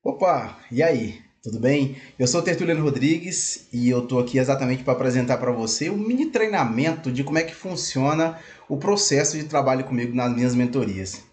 Opa, e aí? Tudo bem? Eu sou o Tertuliano Rodrigues e eu estou aqui exatamente para apresentar para você um mini treinamento de como é que funciona o processo de trabalho comigo nas minhas mentorias.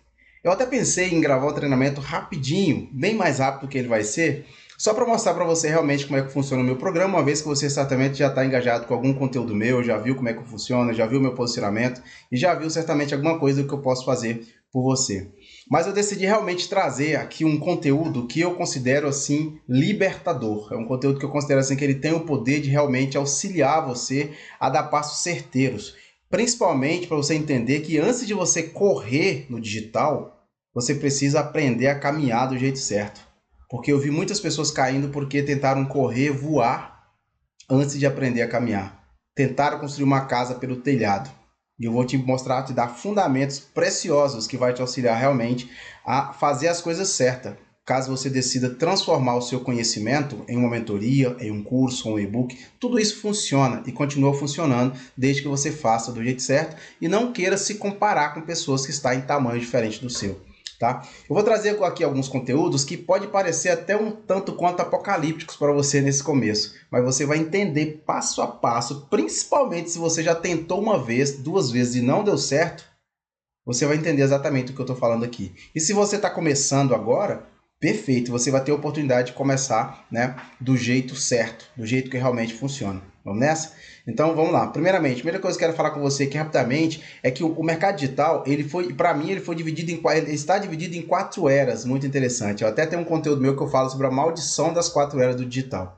Eu até pensei em gravar o treinamento rapidinho, bem mais rápido que ele vai ser, só para mostrar para você realmente como é que funciona o meu programa, uma vez que você certamente já está engajado com algum conteúdo meu, já viu como é que funciona, já viu o meu posicionamento e já viu certamente alguma coisa que eu posso fazer por você. Mas eu decidi realmente trazer aqui um conteúdo que eu considero assim libertador. É um conteúdo que eu considero assim que ele tem o poder de realmente auxiliar você a dar passos certeiros. Principalmente para você entender que antes de você correr no digital, você precisa aprender a caminhar do jeito certo. Porque eu vi muitas pessoas caindo porque tentaram correr, voar antes de aprender a caminhar. Tentaram construir uma casa pelo telhado. E eu vou te mostrar, te dar fundamentos preciosos que vai te auxiliar realmente a fazer as coisas certas. Caso você decida transformar o seu conhecimento em uma mentoria, em um curso, um e-book, tudo isso funciona e continua funcionando desde que você faça do jeito certo e não queira se comparar com pessoas que estão em tamanho diferente do seu. Tá? Eu vou trazer aqui alguns conteúdos que pode parecer até um tanto quanto apocalípticos para você nesse começo, mas você vai entender passo a passo, principalmente se você já tentou uma vez, duas vezes e não deu certo, você vai entender exatamente o que eu estou falando aqui. E se você está começando agora, perfeito, você vai ter a oportunidade de começar, né, do jeito certo, do jeito que realmente funciona. Vamos nessa? Então vamos lá. Primeiramente, a primeira coisa que eu quero falar com você aqui rapidamente é que o mercado digital, ele foi, para mim, ele foi dividido ele está dividido em quatro eras, muito interessante. Eu até tenho um conteúdo meu que eu falo sobre a maldição das quatro eras do digital.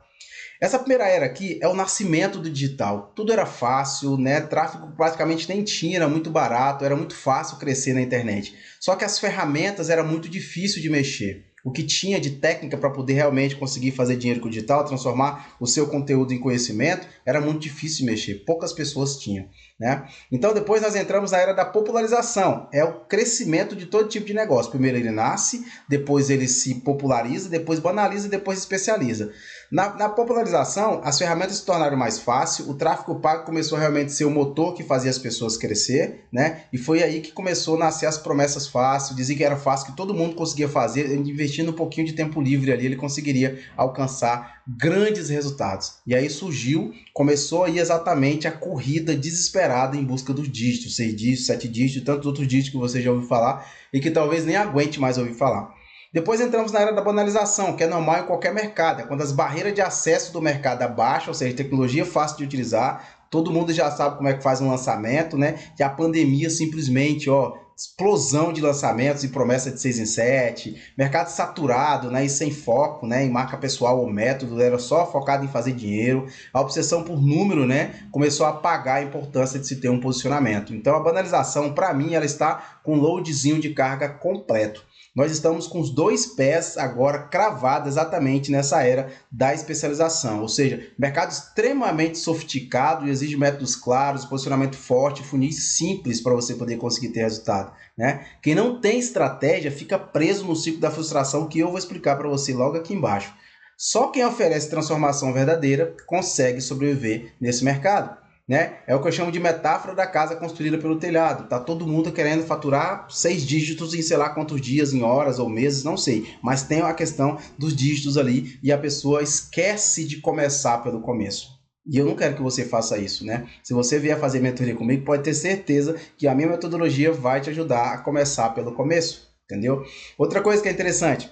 Essa primeira era aqui é o nascimento do digital. Tudo era fácil, né? Tráfego praticamente nem tinha, era muito barato, era muito fácil crescer na internet. Só que as ferramentas era muito difícil de mexer. O que tinha de técnica para poder realmente conseguir fazer dinheiro com o digital, transformar o seu conteúdo em conhecimento, era muito difícil de mexer. Poucas pessoas tinham, né? Então depois nós entramos na era da popularização. É o crescimento de todo tipo de negócio. Primeiro ele nasce, depois ele se populariza, depois banaliza e depois especializa. Na popularização, as ferramentas se tornaram mais fáceis, o tráfego pago começou a realmente ser o motor que fazia as pessoas crescer, né? E foi aí que começou a nascer as promessas fáceis, dizer que era fácil, que todo mundo conseguia fazer, investindo um pouquinho de tempo livre ali, ele conseguiria alcançar grandes resultados. E aí surgiu, começou aí exatamente a corrida desesperada em busca dos dígitos, 6 dígitos, 7 dígitos, tantos outros dígitos que você já ouviu falar e que talvez nem aguente mais ouvir falar. Depois entramos na era da banalização, que é normal em qualquer mercado. É quando as barreiras de acesso do mercado abaixam, ou seja, tecnologia fácil de utilizar, todo mundo já sabe como é que faz um lançamento, né? E a pandemia simplesmente, ó, explosão de lançamentos e promessa de 6 em 7, mercado saturado, né, e sem foco, né, em marca pessoal ou método, era só focado em fazer dinheiro. A obsessão por número, né, começou a apagar a importância de se ter um posicionamento. Então a banalização, para mim, ela está com um loadzinho de carga completo. Nós estamos com os dois pés agora cravados exatamente nessa era da especialização, ou seja, mercado extremamente sofisticado e exige métodos claros, posicionamento forte, funis simples para você poder conseguir ter resultado, né? Quem não tem estratégia fica preso no ciclo da frustração que eu vou explicar para você logo aqui embaixo. Só quem oferece transformação verdadeira consegue sobreviver nesse mercado. Né? É o que eu chamo de metáfora da casa construída pelo telhado. Tá todo mundo querendo faturar 6 dígitos em sei lá quantos dias, em horas ou meses, não sei. Mas tem a questão dos dígitos ali e a pessoa esquece de começar pelo começo. E eu não quero que você faça isso, né? Se você vier fazer mentoria comigo, pode ter certeza que a minha metodologia vai te ajudar a começar pelo começo, entendeu? Outra coisa que é interessante,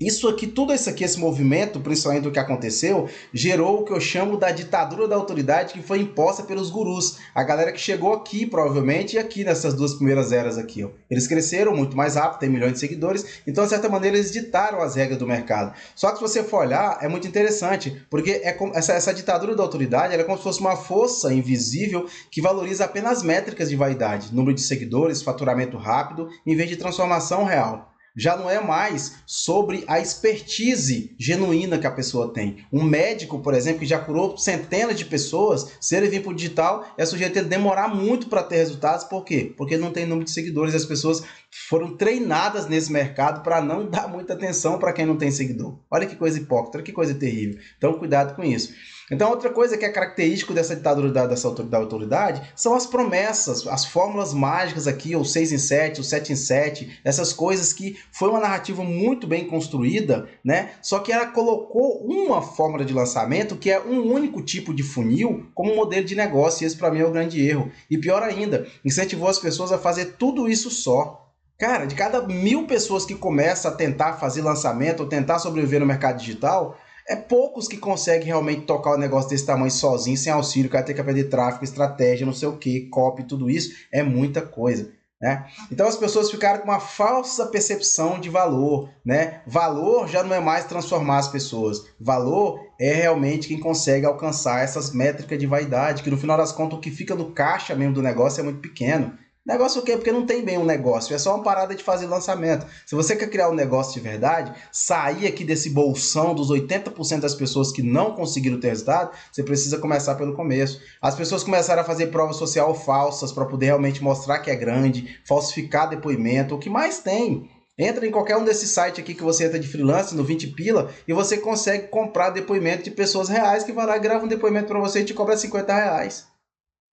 isso aqui, tudo isso aqui, esse movimento, principalmente do que aconteceu, gerou o que eu chamo da ditadura da autoridade que foi imposta pelos gurus. A galera que chegou aqui, provavelmente, e aqui nessas duas primeiras eras aqui. Ó. Eles cresceram muito mais rápido, tem milhões de seguidores, então, de certa maneira, eles ditaram as regras do mercado. Só que se você for olhar, é muito interessante, porque essa ditadura da autoridade é como se fosse uma força invisível que valoriza apenas métricas de vaidade, número de seguidores, faturamento rápido, em vez de transformação real. Já não é mais sobre a expertise genuína que a pessoa tem. Um médico, por exemplo, que já curou centenas de pessoas, se ele vir para o digital, é sujeito a demorar muito para ter resultados. Por quê? Porque não tem número de seguidores. As pessoas foram treinadas nesse mercado para não dar muita atenção para quem não tem seguidor. Olha que coisa hipócrita, que coisa terrível. Então, cuidado com isso. Então, outra coisa que é característico dessa ditadura da autoridade são as promessas, as fórmulas mágicas aqui, o 6 em 7, o 7 em 7, essas coisas que foi uma narrativa muito bem construída, né? Só que ela colocou uma fórmula de lançamento que é um único tipo de funil como modelo de negócio, e esse para mim é o grande erro. E pior ainda, incentivou as pessoas a fazer tudo isso só. Cara, de cada 1.000 pessoas que começam a tentar fazer lançamento ou tentar sobreviver no mercado digital, é poucos que conseguem realmente tocar um negócio desse tamanho sozinho, sem auxílio, o cara tem que aprender tráfego, estratégia, não sei o que, copy, tudo isso, é muita coisa. Né? Então as pessoas ficaram com uma falsa percepção de valor. Né? Valor já não é mais transformar as pessoas. Valor é realmente quem consegue alcançar essas métricas de vaidade, que no final das contas o que fica no caixa mesmo do negócio é muito pequeno. Negócio o quê? Porque não tem bem um negócio, é só uma parada de fazer lançamento. Se você quer criar um negócio de verdade, sair aqui desse bolsão dos 80% das pessoas que não conseguiram ter resultado, você precisa começar pelo começo. As pessoas começaram a fazer prova social falsas para poder realmente mostrar que é grande, falsificar depoimento, o que mais tem. Entra em qualquer um desses sites aqui que você entra de freelance, no 20 pila, e você consegue comprar depoimento de pessoas reais que vai lá e grava um depoimento para você e te cobra R$ 50.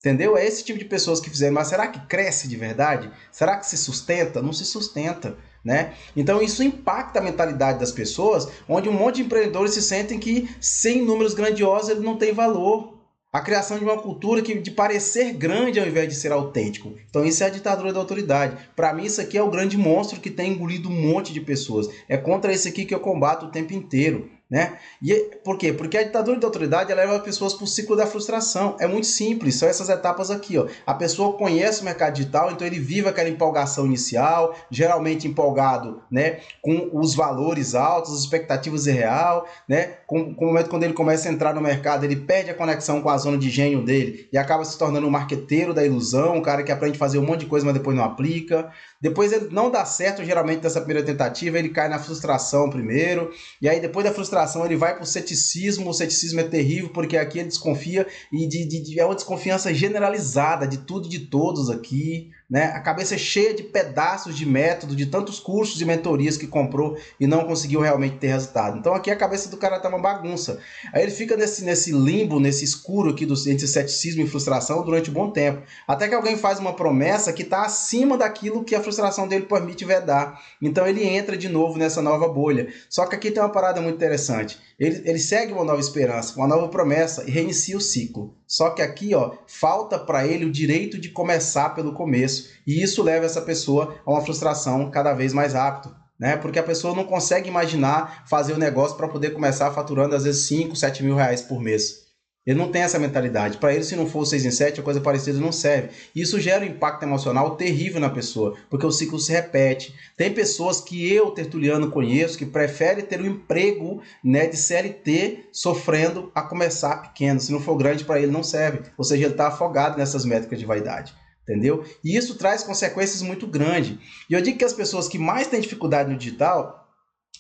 Entendeu? É esse tipo de pessoas que fizeram. Mas será que cresce de verdade? Será que se sustenta? Não se sustenta. Né? Então isso impacta a mentalidade das pessoas, onde um monte de empreendedores se sentem que sem números grandiosos ele não tem valor. A criação de uma cultura de parecer grande ao invés de ser autêntico. Então isso é a ditadura da autoridade. Para mim isso aqui é o grande monstro que tem engolido um monte de pessoas. É contra esse aqui que eu combato o tempo inteiro. Né? E por quê? Porque a ditadura da autoridade ela leva as pessoas para o ciclo da frustração. É muito simples, são essas etapas aqui. Ó. A pessoa conhece o mercado digital, então ele vive aquela empolgação inicial, geralmente empolgado, né, com os valores altos, as expectativas irreal, né? Com o momento quando ele começa a entrar no mercado, ele perde a conexão com a zona de gênio dele e acaba se tornando um marqueteiro da ilusão, um cara que aprende a fazer um monte de coisa, mas depois não aplica. Depois ele não dá certo, geralmente, nessa primeira tentativa, ele cai na frustração primeiro, e aí depois da frustração ele vai para o ceticismo é terrível, porque aqui ele desconfia, e é uma desconfiança generalizada de tudo e de todos aqui, né? A cabeça é cheia de pedaços de método, de tantos cursos e mentorias que comprou e não conseguiu realmente ter resultado. Então aqui a cabeça do cara tá uma bagunça. Aí ele fica nesse limbo, nesse escuro aqui entre ceticismo e frustração durante um bom tempo, até que alguém faz uma promessa que está acima daquilo que a frustração dele permite vedar. Então ele entra de novo nessa nova bolha. Só que aqui tem uma parada muito interessante. Ele segue uma nova esperança, uma nova promessa e reinicia o ciclo. Só que aqui, ó, falta para ele o direito de começar pelo começo. E isso leva essa pessoa a uma frustração cada vez mais rápido. Né? Porque a pessoa não consegue imaginar fazer o negócio para poder começar faturando às vezes 5, 7 mil reais por mês. Ele não tem essa mentalidade. Para ele, se não for 6 em 7, a coisa parecida não serve. Isso gera um impacto emocional terrível na pessoa, porque o ciclo se repete. Tem pessoas que eu, tertuliano, conheço, que preferem ter um emprego, né, de CLT sofrendo a começar pequeno. Se não for grande, para ele não serve. Ou seja, ele está afogado nessas métricas de vaidade. Entendeu? E isso traz consequências muito grandes. E eu digo que as pessoas que mais têm dificuldade no digital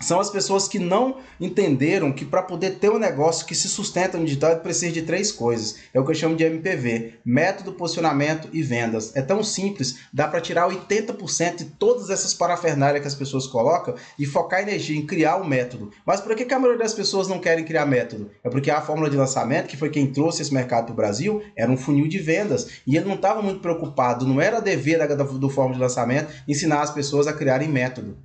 são as pessoas que não entenderam que para poder ter um negócio que se sustenta no digital, precisa de 3 coisas. É o que eu chamo de MPV: método, posicionamento e vendas. É tão simples, dá para tirar 80% de todas essas parafernálias que as pessoas colocam e focar energia em criar um método. Mas por que a maioria das pessoas não querem criar método? É porque a fórmula de lançamento, que foi quem trouxe esse mercado para o Brasil, era um funil de vendas. E ele não estava muito preocupado, não era dever do fórmula de lançamento ensinar as pessoas a criarem método.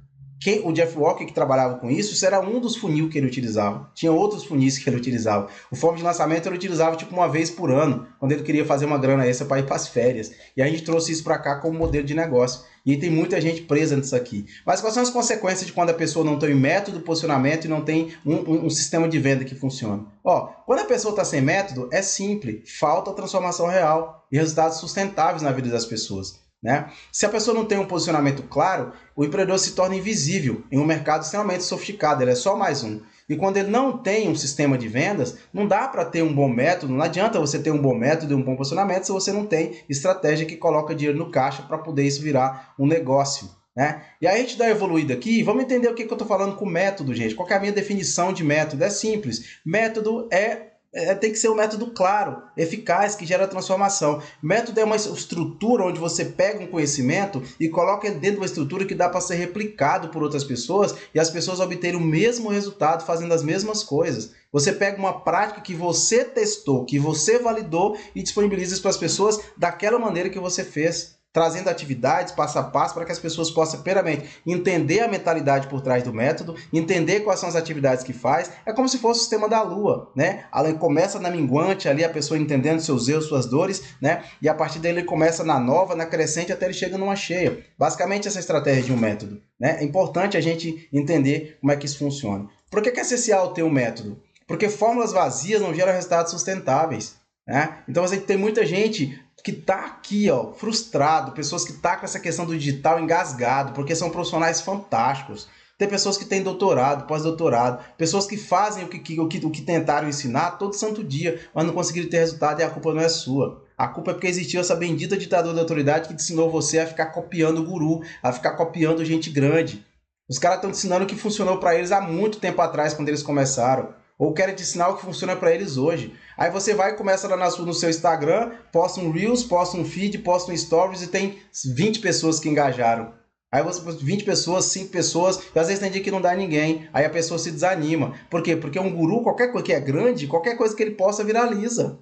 O Jeff Walker, que trabalhava com isso era um dos funis que ele utilizava. Tinha outros funis que ele utilizava. O fórmula de lançamento ele utilizava tipo uma vez por ano, quando ele queria fazer uma grana extra para ir para as férias. E a gente trouxe isso para cá como modelo de negócio. E tem muita gente presa nisso aqui. Mas quais são as consequências de quando a pessoa não tem método, posicionamento e não tem um sistema de venda que funciona? Ó, quando a pessoa está sem método, é simples. Falta transformação real e resultados sustentáveis na vida das pessoas. Né? Se a pessoa não tem um posicionamento claro, o empreendedor se torna invisível em um mercado extremamente sofisticado, ele é só mais um. E quando ele não tem um sistema de vendas, não dá para ter um bom método, não adianta você ter um bom método e um bom posicionamento se você não tem estratégia que coloca dinheiro no caixa para poder isso virar um negócio. Né? E aí a gente dá uma evoluída aqui, vamos entender o que eu estou falando com método, gente. Qual que é a minha definição de método? É simples. Método é tem que ser um método claro, eficaz, que gera transformação. Método é uma estrutura onde você pega um conhecimento e coloca ele dentro de uma estrutura que dá para ser replicado por outras pessoas e as pessoas obterem o mesmo resultado fazendo as mesmas coisas. Você pega uma prática que você testou, que você validou e disponibiliza isso para as pessoas daquela maneira que você fez, trazendo atividades passo a passo para que as pessoas possam primeiramente entender a mentalidade por trás do método, entender quais são as atividades que faz. É como se fosse o sistema da Lua, né? Ela começa na minguante ali, a pessoa entendendo seus erros, suas dores, né? E a partir dele ele começa na nova, na crescente, até ele chega numa cheia. Basicamente essa é a estratégia de um método, né? É importante a gente entender como é que isso funciona. Por que é essencial ter um método? Porque fórmulas vazias não geram resultados sustentáveis, né? Então você tem muita gente que está aqui, ó, frustrado, pessoas que estão com essa questão do digital engasgado, porque são profissionais fantásticos. Tem pessoas que têm doutorado, pós-doutorado, pessoas que fazem o que tentaram ensinar todo santo dia, mas não conseguiram ter resultado e a culpa não é sua. A culpa é porque existiu essa bendita ditadura da autoridade que te ensinou você a ficar copiando o guru, a ficar copiando gente grande. Os caras estão te ensinando o que funcionou para eles há muito tempo atrás, quando eles começaram. Ou querem te ensinar o que funciona para eles hoje. Aí você vai e começa lá no seu Instagram, posta um Reels, posta um feed, posta um Stories e tem 20 pessoas que engajaram. Aí você 20 pessoas, 5 pessoas, e às vezes tem dia que não dá ninguém. Aí a pessoa se desanima. Por quê? Porque um guru, qualquer coisa que é grande, qualquer coisa que ele posta viraliza.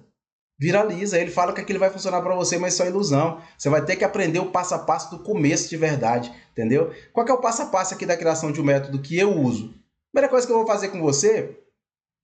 Viraliza. Ele fala que aquilo vai funcionar para você, mas isso é ilusão. Você vai ter que aprender o passo a passo do começo de verdade, entendeu? Qual que é o passo a passo aqui da criação de um método que eu uso? Primeira coisa que eu vou fazer com você,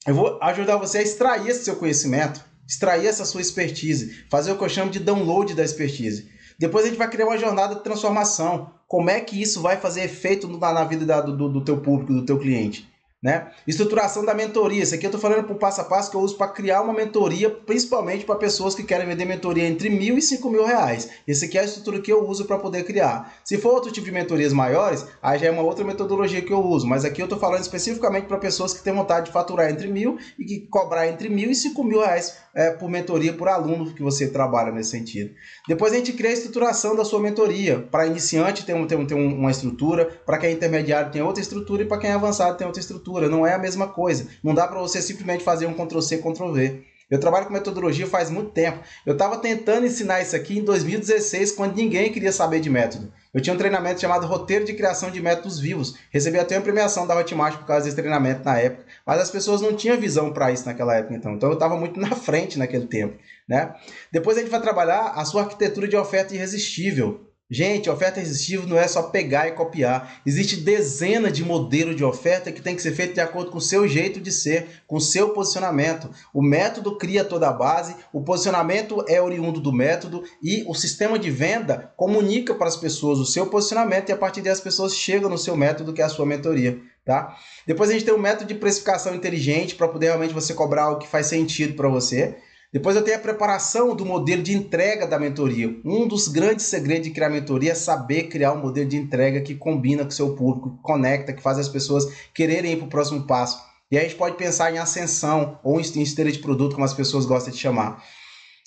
eu vou ajudar você a extrair esse seu conhecimento, extrair essa sua expertise, fazer o que eu chamo de download da expertise. Depois a gente vai criar uma jornada de transformação. Como é que isso vai fazer efeito na vida do teu público, do teu cliente? Né? Estruturação da mentoria. Isso aqui eu estou falando para o passo a passo que eu uso para criar uma mentoria, principalmente para pessoas que querem vender mentoria entre R$1.000 e R$5.000. Essa aqui é a estrutura que eu uso para poder criar. Se for outro tipo de mentorias maiores, aí já é uma outra metodologia que eu uso. Mas aqui eu estou falando especificamente para pessoas que têm vontade de faturar entre R$1.000 e que cobrar entre R$1.000 e R$5.000 por mentoria por aluno que você trabalha nesse sentido. Depois a gente cria a estruturação da sua mentoria. Para iniciante tem uma estrutura, para quem é intermediário tem outra estrutura e para quem é avançado tem outra estrutura. Não é a mesma coisa. Não dá para você simplesmente fazer um Ctrl+C, Ctrl+V. Eu trabalho com metodologia faz muito tempo. Eu estava tentando ensinar isso aqui em 2016, quando ninguém queria saber de método. Eu tinha um treinamento chamado Roteiro de Criação de Métodos Vivos. Recebi até uma premiação da Hotmart por causa desse treinamento na época. Mas as pessoas não tinham visão para isso naquela época, então. Então eu estava muito na frente naquele tempo, né? Depois a gente vai trabalhar a sua arquitetura de oferta irresistível. Gente, oferta irresistível não é só pegar e copiar. Existe dezenas de modelos de oferta que tem que ser feito de acordo com o seu jeito de ser, com o seu posicionamento. O método cria toda a base, o posicionamento é oriundo do método e o sistema de venda comunica para as pessoas o seu posicionamento e a partir daí as pessoas chegam no seu método, que é a sua mentoria. Tá? Depois a gente tem um método de precificação inteligente para poder realmente você cobrar algo que faz sentido para você. Depois eu tenho a preparação do modelo de entrega da mentoria. Um dos grandes segredos de criar mentoria é saber criar um modelo de entrega que combina com o seu público, que conecta, que faz as pessoas quererem ir para o próximo passo. E aí a gente pode pensar em ascensão ou em esteira de produto, como as pessoas gostam de chamar.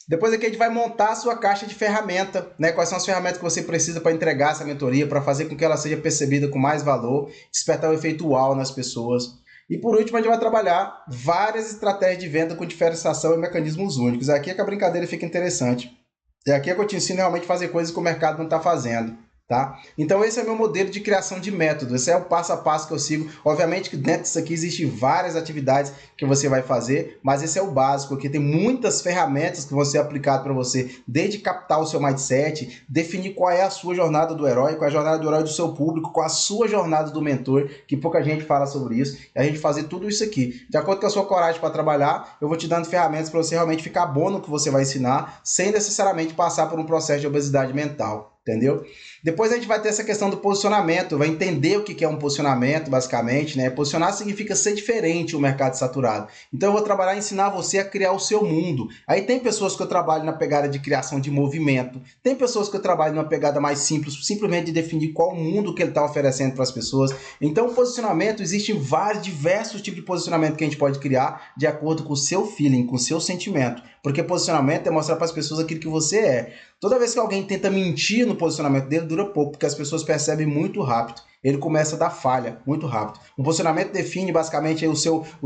Depois aqui a gente vai montar a sua caixa de ferramenta, né? Quais são as ferramentas que você precisa para entregar essa mentoria, para fazer com que ela seja percebida com mais valor, despertar o efeito uau nas pessoas. E por último, a gente vai trabalhar várias estratégias de venda com diferenciação e mecanismos únicos. Aqui é que a brincadeira fica interessante. E aqui é que eu te ensino realmente a fazer coisas que o mercado não está fazendo. Tá? Então esse é o meu modelo de criação de método, esse é o passo a passo que eu sigo. Obviamente que dentro disso aqui existem várias atividades que você vai fazer, mas esse é o básico, aqui tem muitas ferramentas que vão ser aplicadas para você, desde captar o seu mindset, definir qual é a sua jornada do herói, qual é a jornada do herói do seu público, qual é a sua jornada do mentor, que pouca gente fala sobre isso, e a gente fazer tudo isso aqui. De acordo com a sua coragem para trabalhar, eu vou te dando ferramentas para você realmente ficar bom no que você vai ensinar, sem necessariamente passar por um processo de obesidade mental. Entendeu? Depois a gente vai ter essa questão do posicionamento, vai entender o que é um posicionamento, basicamente, né? Posicionar significa ser diferente no mercado saturado. Então eu vou trabalhar e ensinar você a criar o seu mundo. Aí tem pessoas que eu trabalho na pegada de criação de movimento, tem pessoas que eu trabalho numa pegada mais simples, simplesmente de definir qual mundo que ele está oferecendo para as pessoas. Então o posicionamento, existem diversos tipos de posicionamento que a gente pode criar de acordo com o seu feeling, com o seu sentimento. Porque posicionamento é mostrar para as pessoas aquilo que você é. Toda vez que alguém tenta mentir no posicionamento dele, dura pouco, porque as pessoas percebem muito rápido. Ele começa a dar falha muito rápido. O posicionamento define basicamente o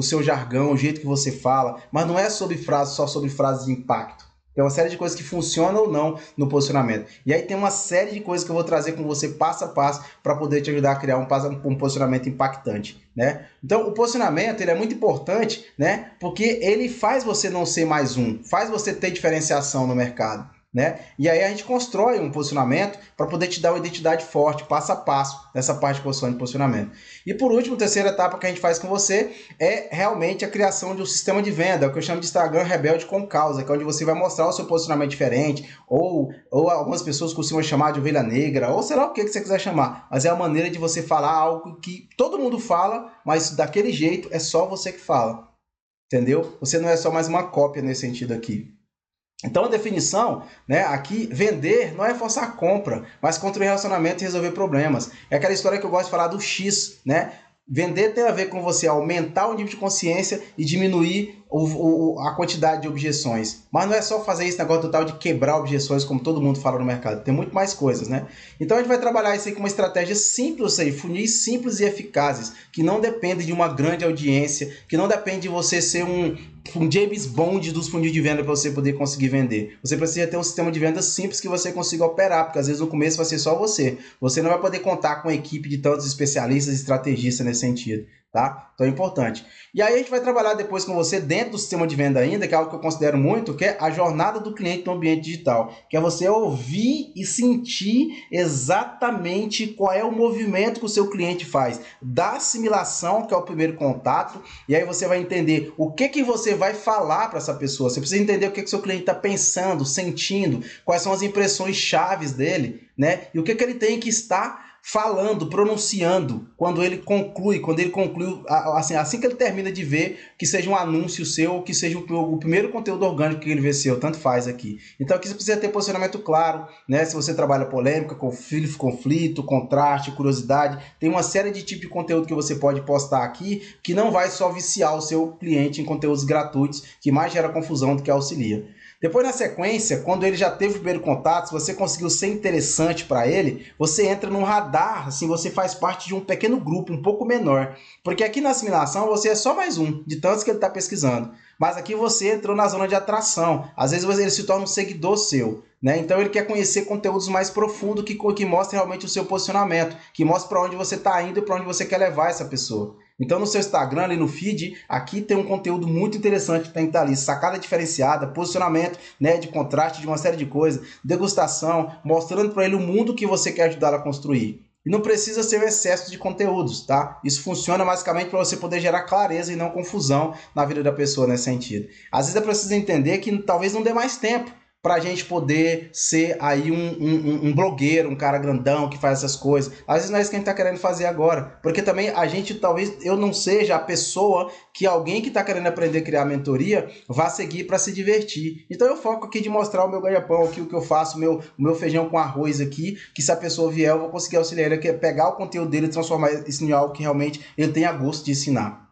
seu jargão, o jeito que você fala, mas não é sobre frases, só sobre frases de impacto. Tem uma série de coisas que funcionam ou não no posicionamento. E aí tem uma série de coisas que eu vou trazer com você passo a passo para poder te ajudar a criar um posicionamento impactante, né? Então, o posicionamento ele é muito importante, né? Porque ele faz você não ser mais um, faz você ter diferenciação no mercado, né? E aí a gente constrói um posicionamento para poder te dar uma identidade forte, passo a passo, nessa parte de construção de posicionamento. E por último, a terceira etapa que a gente faz com você é realmente a criação de um sistema de venda, o que eu chamo de Instagram rebelde com causa, que é onde você vai mostrar o seu posicionamento diferente, ou algumas pessoas costumam chamar de ovelha negra, ou sei lá o que você quiser chamar, mas é a maneira de você falar algo que todo mundo fala, mas daquele jeito é só você que fala, entendeu? Você não é só mais uma cópia nesse sentido aqui. Então a definição, né, aqui, vender não é forçar a compra, mas construir relacionamento e resolver problemas. É aquela história que eu gosto de falar do X, né? Vender tem a ver com você aumentar o nível de consciência e diminuir a quantidade de objeções. Mas não é só fazer esse negócio total de quebrar objeções, como todo mundo fala no mercado. Tem muito mais coisas, né? Então a gente vai trabalhar isso aí com uma estratégia simples aí, funis simples e eficazes, que não depende de uma grande audiência, que não depende de você ser um James Bond dos funis de venda para você poder conseguir vender. Você precisa ter um sistema de venda simples que você consiga operar, porque às vezes no começo vai ser só você. Você não vai poder contar com uma equipe de tantos especialistas e estrategistas nesse sentido, tá? Então é importante. E aí a gente vai trabalhar depois com você dentro do sistema de venda ainda, que é algo que eu considero muito, que é a jornada do cliente no ambiente digital, que é você ouvir e sentir exatamente qual é o movimento que o seu cliente faz, da assimilação, que é o primeiro contato, e aí você vai entender o que você vai falar para essa pessoa. Você precisa entender o que o seu cliente está pensando, sentindo, quais são as impressões chaves dele, né? E o que ele tem que estar falando, pronunciando, quando ele conclui, assim que ele termina de ver, que seja um anúncio seu, ou que seja o primeiro conteúdo orgânico que ele vê seu, tanto faz aqui. Então aqui você precisa ter posicionamento claro, né? Se você trabalha polêmica, conflito, contraste, curiosidade, tem uma série de tipos de conteúdo que você pode postar aqui, que não vai só viciar o seu cliente em conteúdos gratuitos, que mais gera confusão do que auxilia. Depois, na sequência, quando ele já teve o primeiro contato, se você conseguiu ser interessante para ele, você entra num radar, assim, você faz parte de um pequeno grupo, um pouco menor. Porque aqui na assimilação você é só mais um, de tantos que ele está pesquisando. Mas aqui você entrou na zona de atração. Às vezes ele se torna um seguidor seu, né? Então ele quer conhecer conteúdos mais profundos que mostrem realmente o seu posicionamento, que mostre para onde você está indo e para onde você quer levar essa pessoa. Então no seu Instagram, ali no feed, aqui tem um conteúdo muito interessante que tem que estar ali. Sacada diferenciada, posicionamento, né, de contraste de uma série de coisas, degustação, mostrando para ele o mundo que você quer ajudar a construir. E não precisa ser um excesso de conteúdos, tá? Isso funciona basicamente para você poder gerar clareza e não confusão na vida da pessoa nesse sentido. Às vezes é preciso entender que talvez não dê mais tempo para a gente poder ser aí um blogueiro, um cara grandão que faz essas coisas. Às vezes não é isso que a gente está querendo fazer agora, porque também a gente, talvez eu não seja a pessoa que alguém que está querendo aprender a criar mentoria vá seguir para se divertir. Então eu foco aqui de mostrar o meu ganha-pão, aqui o que eu faço, o meu feijão com arroz aqui, que se a pessoa vier eu vou conseguir auxiliar ele a pegar o conteúdo dele e transformar isso em algo que realmente ele tenha gosto de ensinar.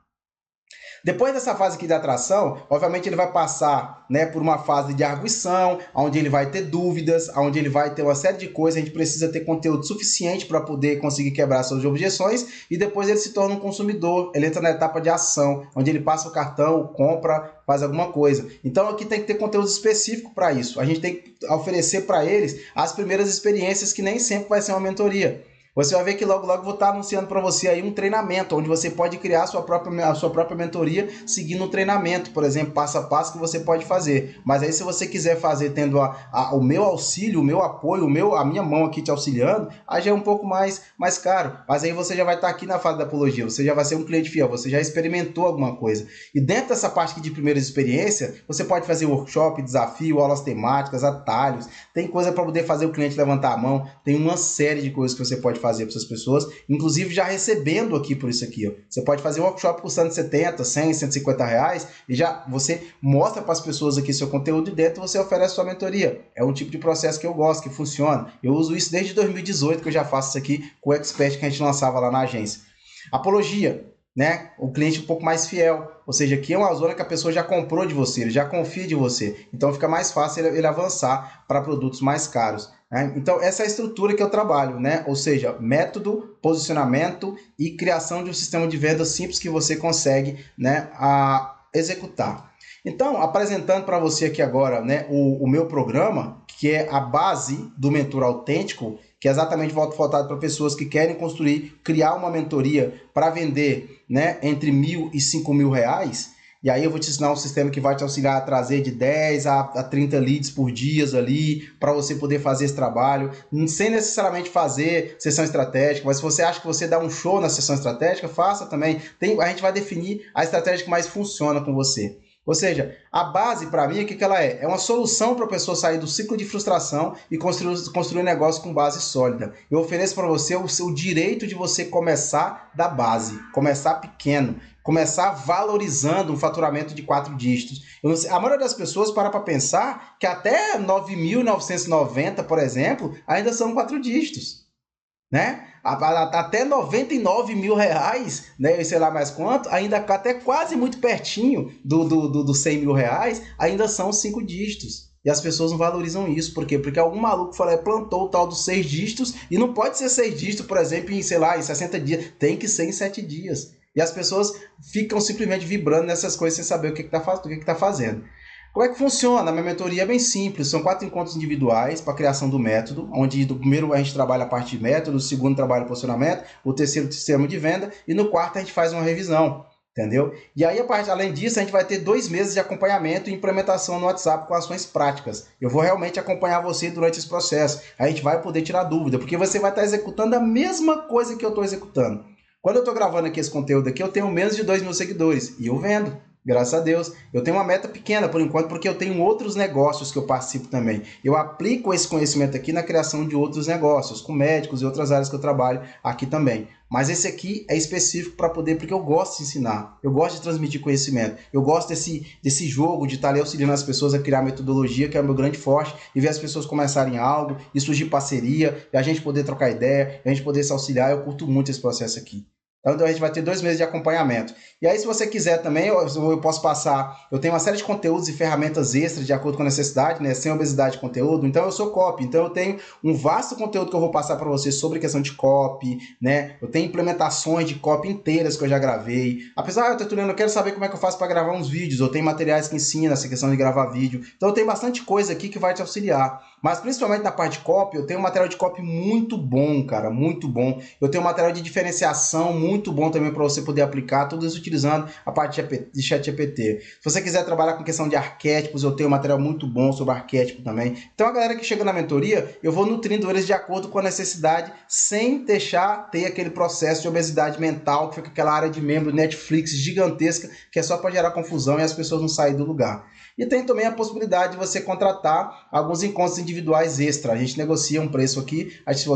Depois dessa fase aqui de atração, obviamente ele vai passar, né, por uma fase de arguição, onde ele vai ter dúvidas, onde ele vai ter uma série de coisas, a gente precisa ter conteúdo suficiente para poder conseguir quebrar suas objeções, e depois ele se torna um consumidor, ele entra na etapa de ação, onde ele passa o cartão, compra, faz alguma coisa. Então aqui tem que ter conteúdo específico para isso, a gente tem que oferecer para eles as primeiras experiências, que nem sempre vai ser uma mentoria. Você vai ver que logo eu vou estar anunciando para você aí um treinamento, onde você pode criar a sua própria mentoria seguindo um treinamento, por exemplo, passo a passo que você pode fazer. Mas aí se você quiser fazer tendo o meu auxílio, o meu apoio, a minha mão aqui te auxiliando, aí já é um pouco mais caro. Mas aí você já vai estar aqui na fase da apologia, você já vai ser um cliente fiel, você já experimentou alguma coisa. E dentro dessa parte aqui de primeiras experiências, você pode fazer workshop, desafio, aulas temáticas, atalhos, tem coisa para poder fazer o cliente levantar a mão, tem uma série de coisas que você pode fazer para essas pessoas, inclusive já recebendo aqui por isso aqui, ó. Você pode fazer um workshop custando 70, 100, 150 reais e já você mostra para as pessoas aqui seu conteúdo e dentro você oferece sua mentoria. É um tipo de processo que eu gosto, que funciona. Eu uso isso desde 2018 que eu já faço isso aqui com o Expert que a gente lançava lá na agência. Apologia. né? O cliente um pouco mais fiel. Ou seja, aqui é uma zona que a pessoa já comprou de você, ele já confia de você. Então fica mais fácil ele avançar para produtos mais caros, né? Então essa é a estrutura que eu trabalho, né? Ou seja, método, posicionamento e criação de um sistema de vendas simples que você consegue, né, executar. Então, apresentando para você aqui agora, né, o meu programa, que é a base do mentor autêntico, que é exatamente voltado para pessoas que querem construir, criar uma mentoria para vender, né, entre R$ 1.000 e R$ 5.000. E aí eu vou te ensinar um sistema que vai te auxiliar a trazer de 10 a 30 leads por dia ali, para você poder fazer esse trabalho, sem necessariamente fazer sessão estratégica, mas se você acha que você dá um show na sessão estratégica, faça também. A gente vai definir a estratégia que mais funciona com você. Ou seja, a base para mim, o que ela é? É uma solução para a pessoa sair do ciclo de frustração e construir um negócio com base sólida. Eu ofereço para você o direito de você começar da base, começar pequeno, começar valorizando um faturamento de 4 dígitos. A maioria das pessoas para pensar que até 9.990, por exemplo, ainda são 4 dígitos, né? Até R$ 99.000, né? Sei lá mais quanto, ainda até quase muito pertinho dos R$ 100.000, ainda são 5 dígitos. E as pessoas não valorizam isso. Por quê? Porque algum maluco plantou o tal dos 6 dígitos, e não pode ser 6 dígitos, por exemplo, em, sei lá, em 60 dias. Tem que ser em 7 dias. E as pessoas ficam simplesmente vibrando nessas coisas sem saber o que está fazendo. Como é que funciona? A minha mentoria é bem simples, são 4 encontros individuais para a criação do método, onde do primeiro a gente trabalha a parte de método, no segundo trabalha o posicionamento, o terceiro sistema de venda e no quarto a gente faz uma revisão, entendeu? E aí, além disso, a gente vai ter 2 meses de acompanhamento e implementação no WhatsApp com ações práticas. Eu vou realmente acompanhar você durante esse processo, a gente vai poder tirar dúvida, porque você vai estar executando a mesma coisa que eu estou executando. Quando eu estou gravando aqui esse conteúdo aqui, eu tenho menos de 2.000 seguidores e eu vendo. Graças a Deus. Eu tenho uma meta pequena por enquanto, porque eu tenho outros negócios que eu participo também. Eu aplico esse conhecimento aqui na criação de outros negócios, com médicos e outras áreas que eu trabalho aqui também. Mas esse aqui é específico para poder, porque eu gosto de ensinar, eu gosto de transmitir conhecimento, eu gosto desse jogo de estar ali auxiliando as pessoas a criar metodologia, que é o meu grande forte, e ver as pessoas começarem algo, e surgir parceria, e a gente poder trocar ideia, e a gente poder se auxiliar. Eu curto muito esse processo aqui. Então a gente vai ter 2 meses de acompanhamento. E aí, se você quiser também, eu posso passar. Eu tenho uma série de conteúdos e ferramentas extras de acordo com a necessidade, né? Sem obesidade de conteúdo. Então eu sou copy. Então eu tenho um vasto conteúdo que eu vou passar para você sobre questão de copy, né? Eu tenho implementações de copy inteiras que eu já gravei. Apesar, Tertuliano, eu quero saber como é que eu faço para gravar uns vídeos. Eu tenho materiais que ensinam essa questão de gravar vídeo. Então eu tenho bastante coisa aqui que vai te auxiliar. Mas principalmente na parte de copy, eu tenho um material de copy muito bom, cara, muito bom. Eu tenho um material de diferenciação muito bom também para você poder aplicar, tudo isso utilizando a parte de ChatGPT. Se você quiser trabalhar com questão de arquétipos, eu tenho um material muito bom sobre arquétipo também. Então a galera que chega na mentoria, eu vou nutrindo eles de acordo com a necessidade, sem deixar ter aquele processo de obesidade mental, que fica aquela área de membro Netflix gigantesca, que é só para gerar confusão e as pessoas não saírem do lugar. E tem também a possibilidade de você contratar alguns encontros individuais extra. A gente negocia um preço aqui,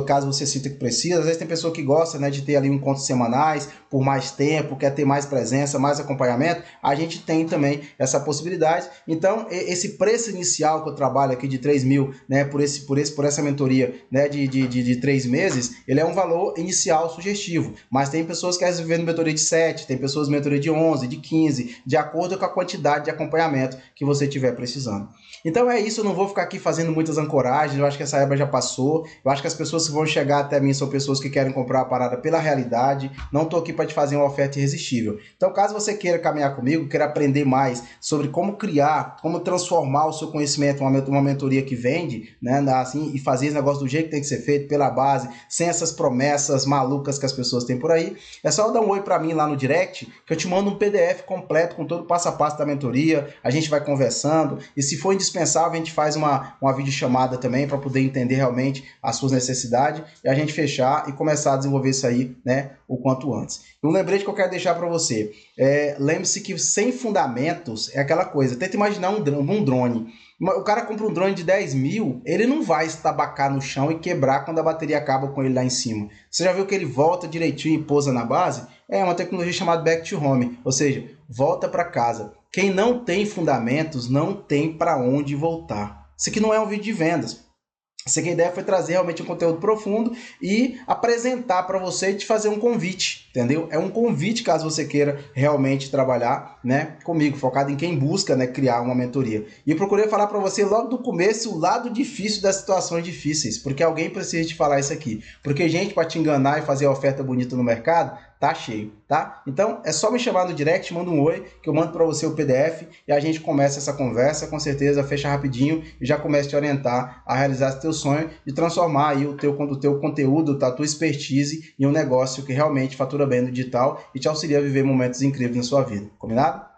caso você sinta que precisa. Às vezes tem pessoa que gosta, né, de ter ali encontros semanais, por mais tempo, quer ter mais presença, mais acompanhamento. A gente tem também essa possibilidade. Então, esse preço inicial que eu trabalho aqui de 3.000, né, por essa mentoria, né, de 3 meses, ele é um valor inicial sugestivo. Mas tem pessoas que querem viver mentoria de 7, tem pessoas mentoria de 11, de 15, de acordo com a quantidade de acompanhamento que você estiver precisando. Então é isso, eu não vou ficar aqui fazendo muitas ancoragens, eu acho que essa época já passou, eu acho que as pessoas que vão chegar até mim são pessoas que querem comprar a parada pela realidade, não estou aqui para te fazer uma oferta irresistível. Então caso você queira caminhar comigo, queira aprender mais sobre como criar, como transformar o seu conhecimento em uma mentoria que vende, né, assim, e fazer esse negócio do jeito que tem que ser feito, pela base, sem essas promessas malucas que as pessoas têm por aí, é só dar um oi para mim lá no direct, que eu te mando um PDF completo com todo o passo a passo da mentoria, a gente vai conversando, e se for indispensável a gente faz uma videochamada também para poder entender realmente as suas necessidades e a gente fechar e começar a desenvolver isso aí, né, o quanto antes. Um lembrete que eu quero deixar para você, lembre-se que sem fundamentos é aquela coisa, tenta imaginar um drone. O cara compra um drone de 10 mil, ele não vai estabacar no chão e quebrar quando a bateria acaba com ele lá em cima. Você já viu que ele volta direitinho e pousa na base? É uma tecnologia chamada Back to Home, ou seja, volta para casa. Quem não tem fundamentos não tem para onde voltar. Isso aqui não é um vídeo de vendas. Essa aqui a ideia foi trazer realmente um conteúdo profundo e apresentar para você e te fazer um convite, entendeu? É um convite caso você queira realmente trabalhar, né, comigo, focado em quem busca, né, criar uma mentoria. E eu procurei falar para você logo do começo o lado difícil das situações difíceis, porque alguém precisa te falar isso aqui. Porque gente para te enganar e fazer a oferta bonita no mercado, tá cheio, tá? Então é só me chamar no direct, manda um oi, que eu mando para você o PDF e a gente começa essa conversa, com certeza fecha rapidinho e já começa a te orientar a realizar esse teu sonho de transformar aí o teu conteúdo, a tua expertise em um negócio que realmente fatura bem no digital e te auxilia a viver momentos incríveis na sua vida. Combinado?